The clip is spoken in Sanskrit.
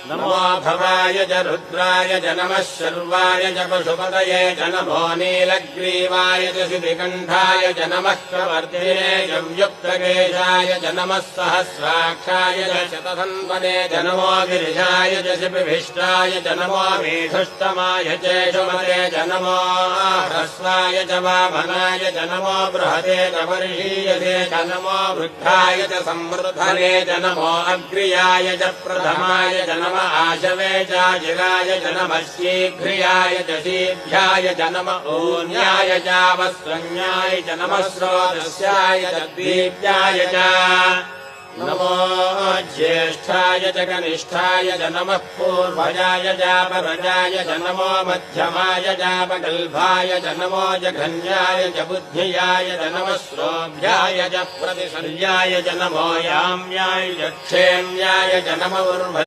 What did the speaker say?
नमो भवाय च रुद्राय च नमः शर्वाय च पशुपतये च नमो नीलग्रीवाय च शितिकण्ठाय च नमः कवर्तिने च व्युक्तकेशाय च नमः सहस्राक्षाय च शतधन्वने च नमो गिरिजाय च शिपिभिष्टाय च नमो मीढुष्टमाय चेषुमते च नमो ह्रस्वाय च वामनाय च नमो बृहते च वर्षीयसे च नमो वृद्धाय च संवृद्धने च नमो अग्र्याय च प्रथमाय च नमः आशवे चाजिराय च नमः शीघ्रियाय च शीभ्याय च नमः ऊन्याय चावस्वन्याय च नमः स्रोतस्याय च दीप्याय च नमो ज्येष्ठाय च कनिष्ठाय च नमः पूर्वजाय चापरजाय च नमो मध्यमाय चापगल्भाय च नमो जघन्याय च बुद्धियाय च नमः श्रोभ्याय च प्रतिशल्याय च नमो याम्याय च क्षेम्याय च नमो